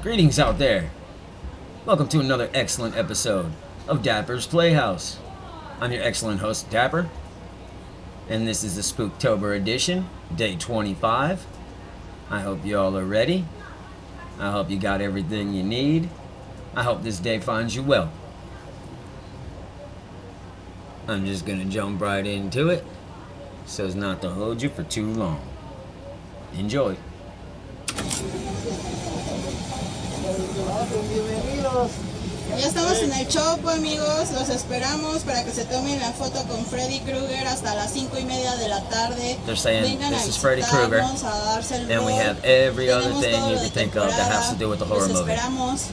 Greetings out there. Welcome to another excellent episode of Dapper's Playhouse. I'm your excellent host, Dapper, and this is the Spooktober edition, day 25. I hope you all are ready. I hope you got everything you need. I hope this day finds you well. I'm just gonna jump right into it so as not to hold you for too long. Enjoy. Ya estamos en el Chopo, amigos. Los esperamos para que se tomen la foto con Freddy Krueger hasta las 5:30 de la tarde. They're saying Vengan this a is Freddy Krueger, visitarnos, a darse el and we rol. have every other Tenemos thing todo you lo can de think of that has to do with the horror Los movie. esperamos.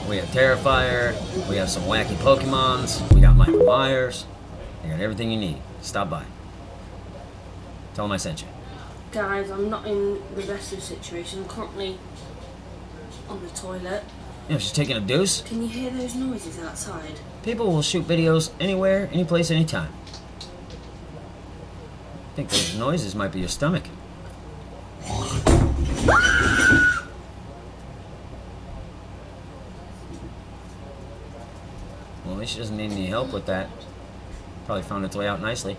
We have Terrifier, we have some wacky Pokemons, we got Michael Myers. You got everything you need. Stop by. Tell them I sent you. Guys, I'm not in the best of situation. I'm currently on the toilet. Yeah, she's taking a deuce. Can you hear those noises outside? People will shoot videos anywhere, anyplace, anytime. I think those noises might be your stomach. Well, at least she doesn't need any help with that. Probably found its way out nicely.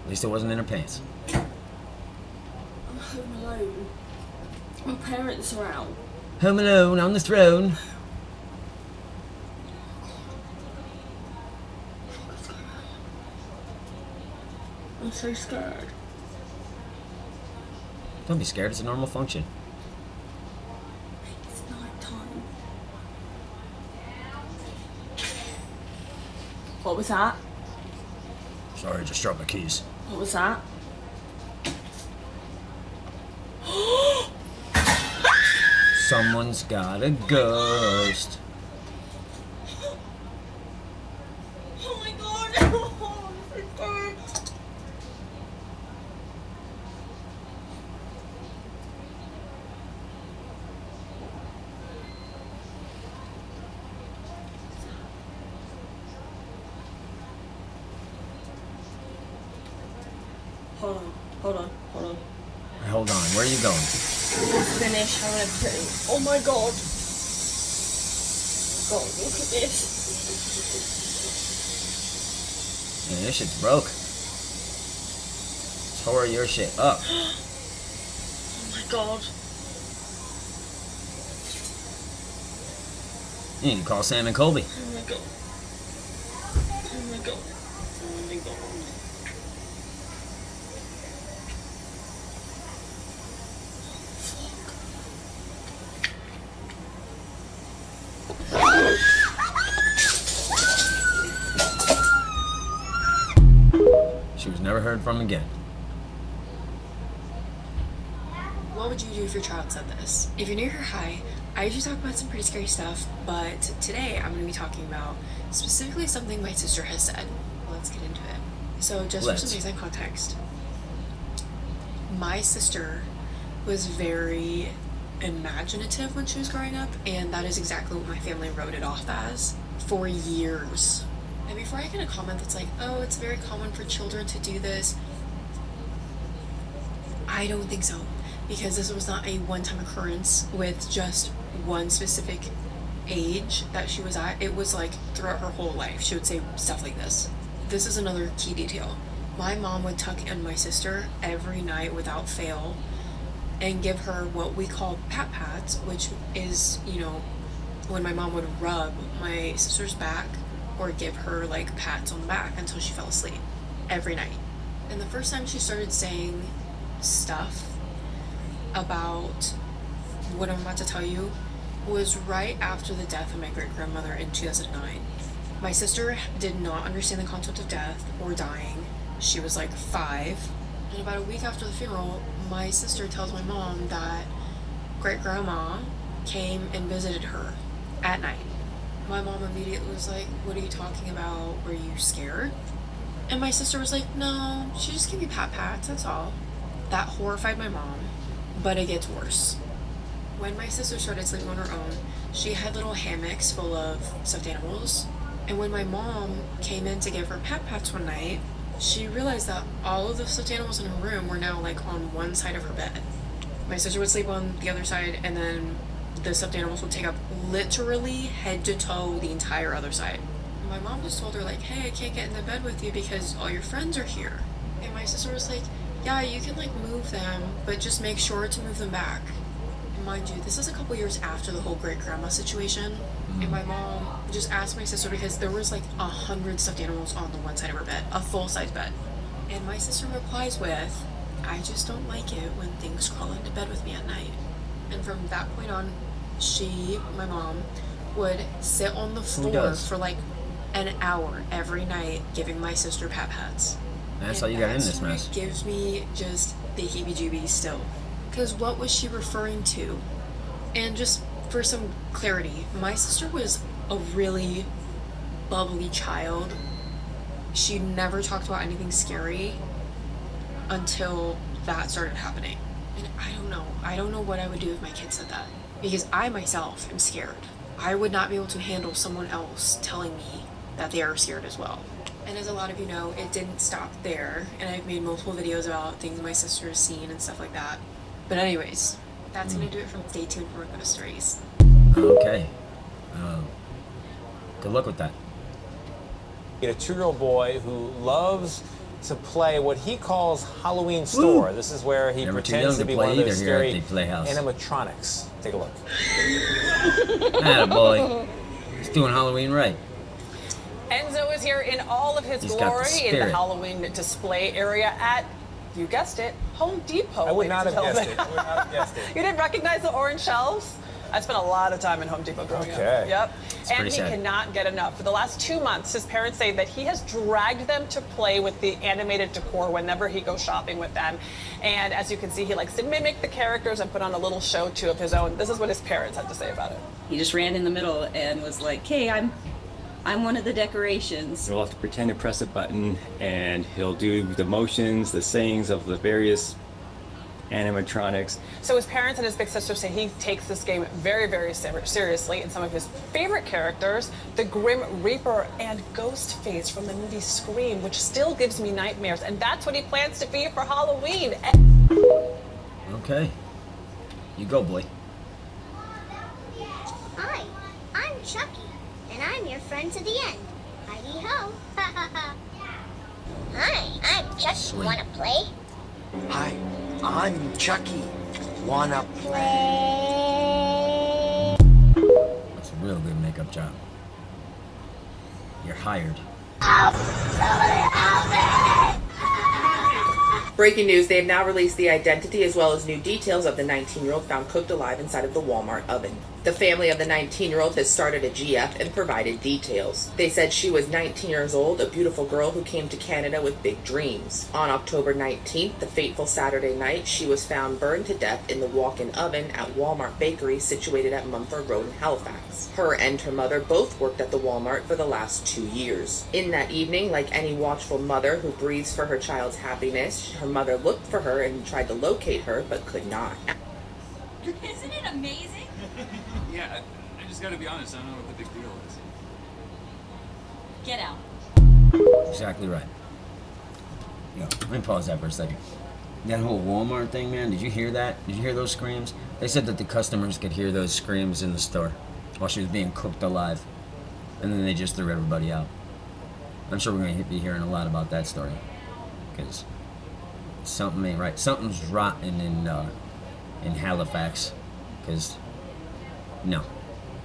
At least it wasn't in her pants. I'm home alone. My parents are out. Home alone on the throne. I'm so scared. Don't be scared, it's a normal function. It's night time. What was that? Sorry, just dropped my keys. What was that? Someone's got a ghost. Oh my god! Oh, I'm so scared. Hold on. Hold on, where are you going? Finish having a poo. Oh my god. God, look at this. Yeah, this shit's broke. Tore your shit up. Oh my god. You need to call Sam and Colby. Oh my god. Oh my god. Oh my god. She was never heard from again. What would you do if your child said this? If you're near her, hi. I usually talk about some pretty scary stuff, but today I'm going to be talking about specifically something my sister has said. Let's get into it. So just for some baseline context, my sister was very imaginative when she was growing up, and that is exactly what my family wrote it off as for years. And before I get a comment that's like, oh, it's very common for children to do this, I don't think so. Because this was not a one-time occurrence with just one specific age that she was at. It was like throughout her whole life, she would say stuff like this. This is another key detail. My mom would tuck in my sister every night without fail and give her what we call pat pats, which is, when my mom would rub my sister's back or give her like pats on the back until she fell asleep every night. And the first time she started saying stuff about what I'm about to tell you was right after the death of my great-grandmother in 2009. My sister did not understand the concept of death or dying. She was like 5. And about a week after the funeral, my sister tells my mom that great-grandma came and visited her at night. My mom immediately was like, what are you talking about? Were you scared? And my sister was like, no, she just gave me pat-pats, that's all. That horrified my mom, but it gets worse. When my sister started sleeping on her own, she had little hammocks full of stuffed animals. And when my mom came in to give her pat-pats one night, she realized that all of the stuffed animals in her room were now like on one side of her bed. My sister would sleep on the other side, and then the stuffed animals would take up literally head to toe the entire other side. My mom just told her, like, hey, I can't get in the bed with you because all your friends are here. And my sister was like, yeah, you can, like, move them, but just make sure to move them back. And mind you, this is a couple years after the whole great-grandma situation. And my mom just asked my sister, because there was, like, 100 stuffed animals on the one side of her bed, a full-size bed. And my sister replies with, I just don't like it when things crawl into bed with me at night. And from that point on, my mom, would sit on the floor for like an hour every night giving my sister pats. That's how you got in this mess. It gives me just the heebie-jeebies still. Because what was she referring to? And just for some clarity, my sister was a really bubbly child. She never talked about anything scary until that started happening. And I don't know what I would do if my kid said that. Because I myself am scared. I would not be able to handle someone else telling me that they are scared as well. And as a lot of you know, it didn't stop there. And I've made multiple videos about things my sister has seen and stuff like that. But anyways, that's gonna do it for Stay Tuned for Ghost Stories. Okay. Good luck with that. A 2-year-old boy who loves to play what he calls Halloween store. This is where he pretends to be one of those scary animatronics. Take a look. Attaboy. He's doing Halloween right. Enzo is here in all of his glory in the Halloween display area at, you guessed it, Home Depot. I would not have guessed it. I would not have guessed it. You didn't recognize the orange shelves? I spent a lot of time in Home Depot growing up. Yep. And he cannot get enough. For the last 2 months, his parents say that he has dragged them to play with the animated decor whenever he goes shopping with them. And as you can see, he likes to mimic the characters and put on a little show, too, of his own. This is what his parents had to say about it. He just ran in the middle and was like, hey, I'm one of the decorations. He'll have to pretend to press a button, and he'll do the motions, the sayings of the various animatronics. So his parents and his big sister say he takes this game very, very seriously, and some of his favorite characters, the Grim Reaper and Ghostface from the movie Scream, which still gives me nightmares, and that's what he plans to be for Halloween. Okay. You go, boy. Hi, I'm Chucky, and I'm your friend to the end. Hi-dee-ho. Hi, I'm Chucky. Sweet. Wanna play? Hi, I'm Chucky. Wanna play? That's a real good makeup job. You're hired. Breaking news, they have now released the identity as well as new details of the 19-year-old found cooked alive inside of the Walmart oven. The family of the 19-year-old has started a GF and provided details. They said she was 19 years old, a beautiful girl who came to Canada with big dreams. On October 19th, the fateful Saturday night, she was found burned to death in the walk-in oven at Walmart Bakery situated at Mumford Road in Halifax. Her and her mother both worked at the Walmart for the last 2 years. In that evening, like any watchful mother who breathes for her child's happiness, her mother looked for her and tried to locate her, but could not. Isn't it amazing? Yeah, I just gotta be honest, I don't know what the big deal is. Get out. Exactly right. Yo, let me pause that for a second. That whole Walmart thing, man, did you hear that? Did you hear those screams? They said that the customers could hear those screams in the store while she was being cooked alive. And then they just threw everybody out. I'm sure we're going to be hearing a lot about that story. Because something ain't right. Something's rotten in Halifax. Because, no,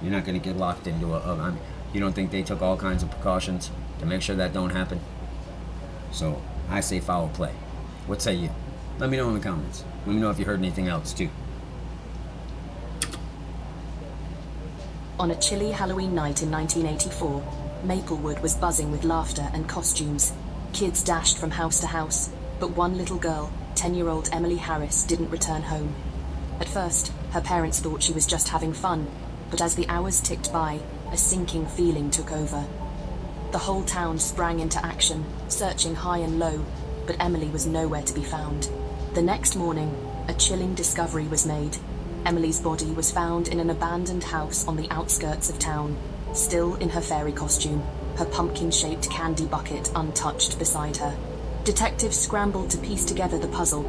you're not going to get locked into a... you don't think they took all kinds of precautions to make sure that don't happen? So, I say foul play. What say you? Let me know in the comments. Let me know if you heard anything else, too. On a chilly Halloween night in 1984, Maplewood was buzzing with laughter and costumes. Kids dashed from house to house, but one little girl, 10-year-old Emily Harris, didn't return home. At first, her parents thought she was just having fun, but as the hours ticked by, a sinking feeling took over. The whole town sprang into action, searching high and low, but Emily was nowhere to be found. The next morning, a chilling discovery was made. Emily's body was found in an abandoned house on the outskirts of town, still in her fairy costume, her pumpkin-shaped candy bucket untouched beside her. Detectives scrambled to piece together the puzzle.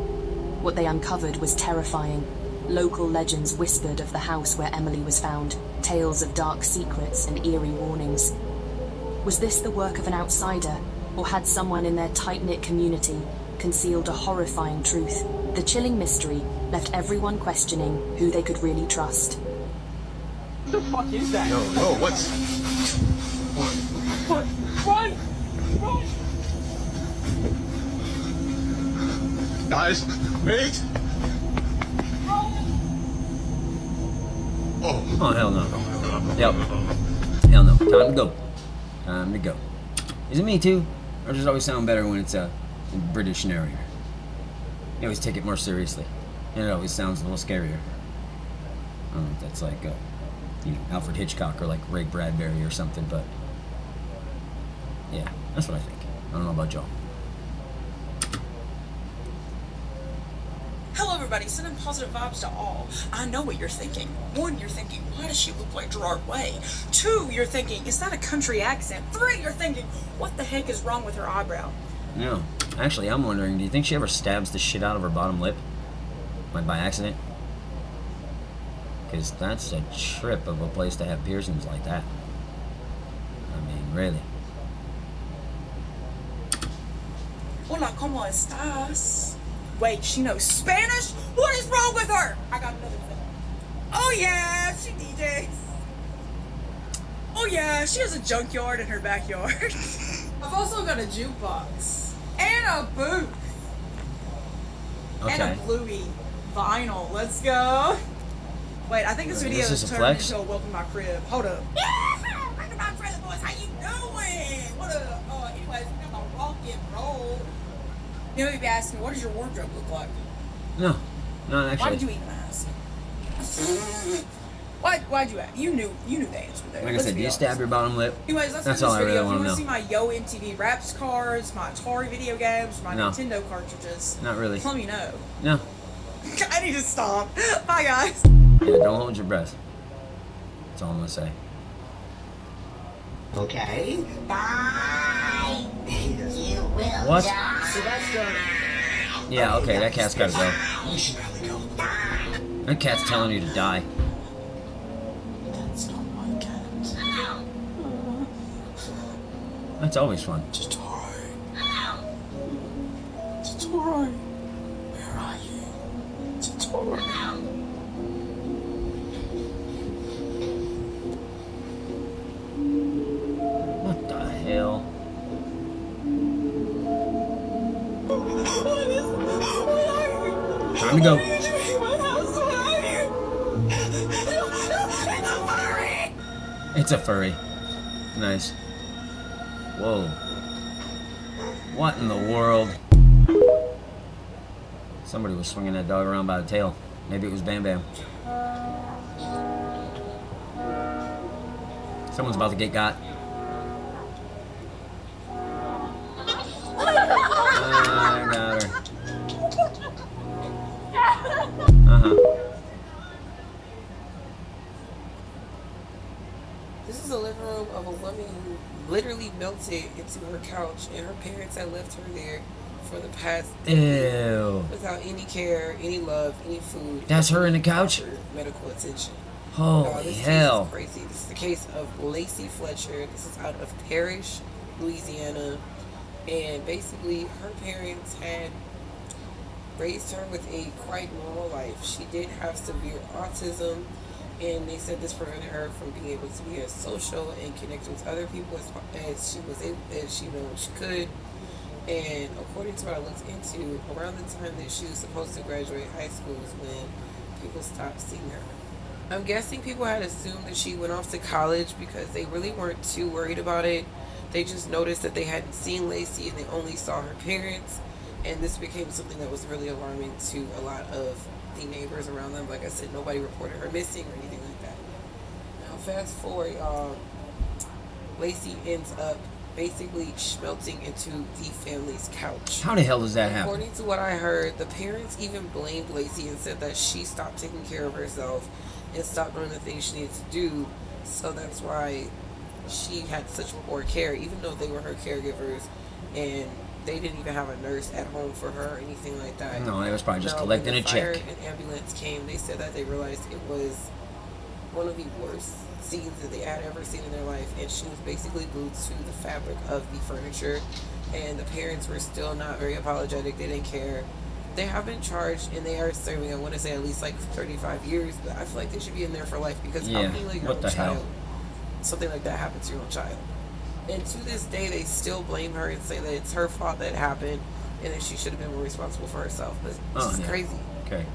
What they uncovered was terrifying. Local legends whispered of the house where Emily was found, tales of dark secrets and eerie warnings. Was this the work of an outsider, or had someone in their tight-knit community concealed a horrifying truth? The chilling mystery left everyone questioning who they could really trust. What the fuck is that? No, what's... What? Run! Run! Guys, wait! Oh, hell no. Yep. Hell no. Time to go. Time to go. Is it me too? Or does it always sound better when it's a British narrator? You always take it more seriously. And it always sounds a little scarier. I don't know if that's like, Alfred Hitchcock or like Ray Bradbury or something, but... yeah, that's what I think. I don't know about y'all. Hello everybody, sending positive vibes to all. I know what you're thinking. 1, you're thinking, why does she look like Gerard Way? 2, you're thinking, is that a country accent? 3, you're thinking, what the heck is wrong with her eyebrow? No. Actually, I'm wondering, do you think she ever stabs the shit out of her bottom lip? Like by accident? Because that's a trip of a place to have piercings like that. I mean, really. Hola, ¿cómo estás? Wait, she knows Spanish? What is wrong with her? I got another thing. Oh yeah, she DJs. Oh yeah, she has a junkyard in her backyard. I've also got a jukebox. And a booth. Okay. And a Bluey vinyl. Let's go. Wait, I think this video is turned into a welcome to my crib. Hold up. Yeah! Welcome to my crib, boys. How you doing? What up? Anyways, we got the rock and roll. You may be asking, what does your wardrobe look like? No, not actually. Why did you even ask? Why'd you ask? You knew the answer there. Like I said, do you stab your bottom lip? Anyways, that's all I really video. want to know. If you want to see my Yo MTV Raps cards, my Atari video games, my Nintendo cartridges, not really. Let me know. No. I need to stop. Bye, guys. Yeah, don't hold your breath. That's all I'm gonna say. Okay. Bye. You will what? die. Sylvester. Yeah, okay, that cat's gotta go. You should probably go. That cat's telling you to die. That's not my cat. That's always fun. Totoro. Totoro. Where are you? Totoro. What the hell? Time to go. It's a furry. Nice. Whoa. What in the world? Somebody was swinging that dog around by the tail. Maybe it was Bam Bam. Someone's about to get got. I got her. This is a living room of a woman who literally melted into her couch, and her parents had left her there for the past Ew. without any care, any love, any food. That's her in the couch? Medical attention. Holy this hell. Case is crazy. This is the case of Lacey Fletcher. This is out of Parrish, Louisiana. And basically, her parents had raised her with a quite normal life. She did have severe autism, and they said this prevented her from being able to be as social and connect with other people as she was able, as she knew she could. And according to what I looked into, around the time that she was supposed to graduate high school is when people stopped seeing her. I'm guessing people had assumed that she went off to college because they really weren't too worried about it. They just noticed that they hadn't seen Lacey and they only saw her parents, and this became something that was really alarming to a lot of the neighbors around them. Like I said, nobody reported her missing or anything like that. Now fast forward, Lacey ends up basically melting into the family's couch. How the hell does that happen? According to what I heard, the parents even blamed Lacey and said that she stopped taking care of herself and stopped doing the things she needed to do, so that's why she had such poor care, even though they were her caregivers and they didn't even have a nurse at home for her or anything like that. No, it was probably just collecting a check. When the fire and ambulance came, they said that they realized it was one of the worst scenes that they had ever seen in their life, and she was basically glued to the fabric of the furniture, and the parents were still not very apologetic. They didn't care. They have been charged, and they are serving, I want to say, at least like 35 years, but I feel like they should be in there for life, because how can you let your own child, something like that happen to your own child? And to this day, they still blame her and say that it's her fault that it happened, and that she should have been more responsible for herself. But it's just crazy. Okay.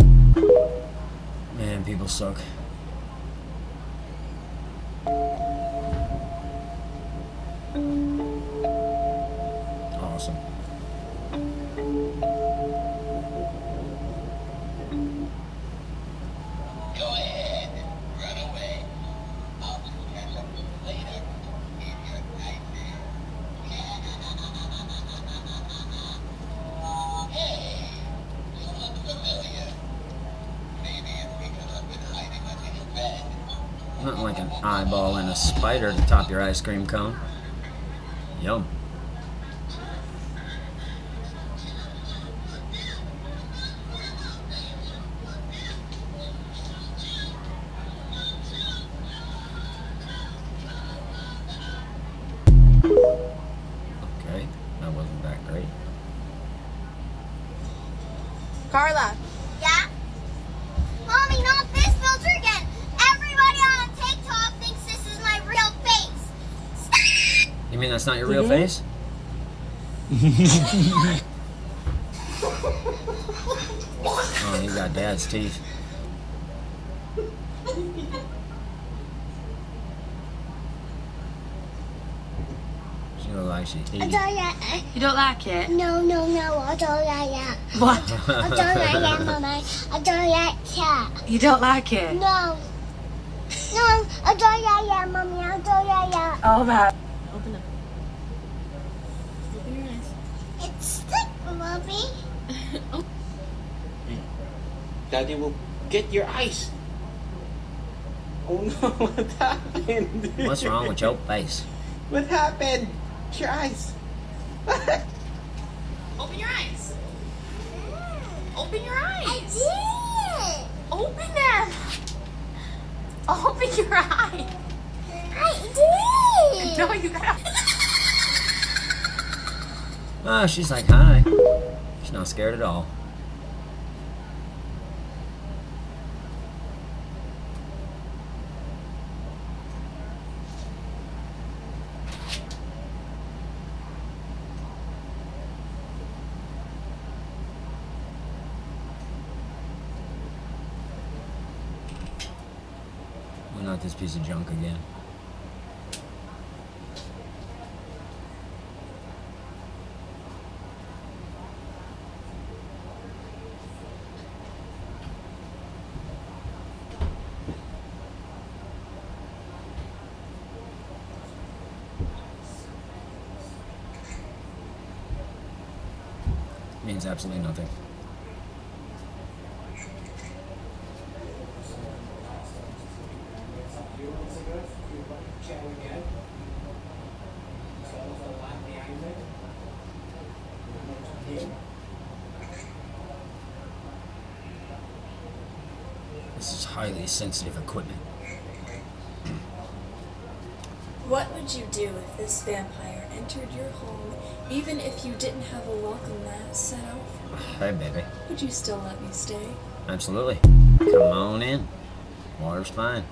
Man, people suck. Awesome. Go ahead, run away. I'll just catch up with you later in your nightmare. Hey, you look familiar. Maybe it's because I've been hiding under your bed. Nothing like an eyeball and a spider to top your ice cream cone. Yum. Okay, that wasn't that great. Carla. Yeah? Mommy, not this filter again. Everybody on TikTok thinks this is my real face. Stop! You mean that's not your real face? Oh, you got dad's teeth. She look like she eats. You don't like it? No, I don't like it. What? I don't like it, Mommy. I don't like it. You don't like it? No. No, I don't like it, Mommy. I don't like it. Oh, that. Open them. Open your eyes. It's stick, Mommy. Daddy will get your eyes. Oh no, what happened? What's wrong with your face? What happened? Your eyes. Open your eyes. Open your eyes. I did. Open them. Open your eyes. I did. No, you gotta. Ah, she's like, hi. She's not scared at all. Well, not this piece of junk again. Means absolutely nothing. This is highly sensitive equipment. What would you do if this vampire entered your home, even if you didn't have a welcome mat set out for you? Hey, baby. Would you still let me stay? Absolutely. Come on in. Water's fine.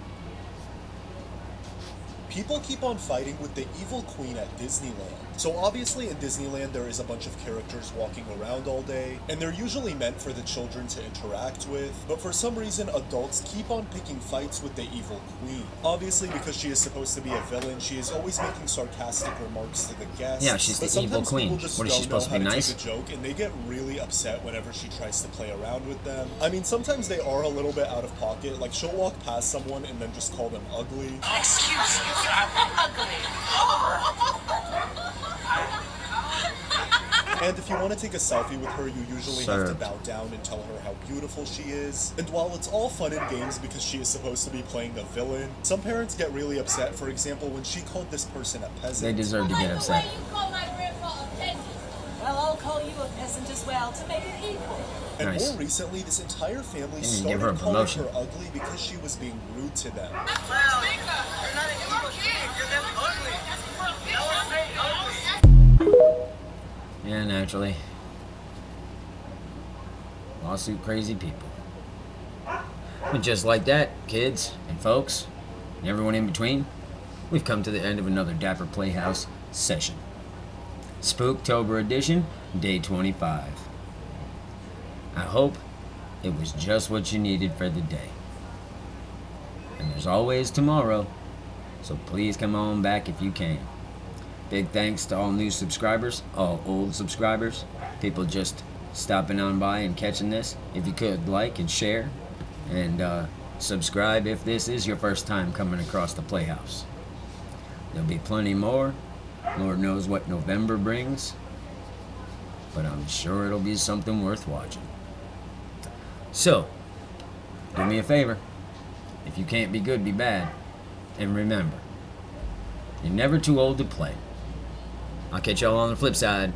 People keep on fighting with the evil queen at Disneyland. So obviously in Disneyland there is a bunch of characters walking around all day, and they're usually meant for the children to interact with, but for some reason adults keep on picking fights with the evil queen. Obviously because she is supposed to be a villain, she is always making sarcastic remarks to the guests. Yeah, she's the evil queen. What is she supposed to be, nice? Take a joke, and they get really upset whenever she tries to play around with them. I mean, sometimes they are a little bit out of pocket, like she'll walk past someone and then just call them ugly. Excuse me, I'm ugly. And if you want to take a selfie with her, you usually have to bow down and tell her how beautiful she is. And while it's all fun and games because she is supposed to be playing a villain, some parents get really upset. For example, when she called this person a peasant. They deserve to get upset. Well, I'll call you a peasant as well to make it equal. And Nice. more recently, this entire family Give started her a calling promotion. her ugly because she was being rude to them. Yeah, naturally. Lawsuit crazy people. But just like that, kids and folks, and everyone in between, we've come to the end of another Dapper Playhouse session. Spooktober edition, day 25. I hope it was just what you needed for the day. And there's always tomorrow, so please come on back if you can. Big thanks to all new subscribers, all old subscribers, people just stopping on by and catching this. If you could like and share and subscribe if this is your first time coming across the Playhouse. There'll be plenty more. Lord knows what November brings, but I'm sure it'll be something worth watching. So, do me a favor. If you can't be good, be bad. And remember, you're never too old to play. I'll catch y'all on the flip side.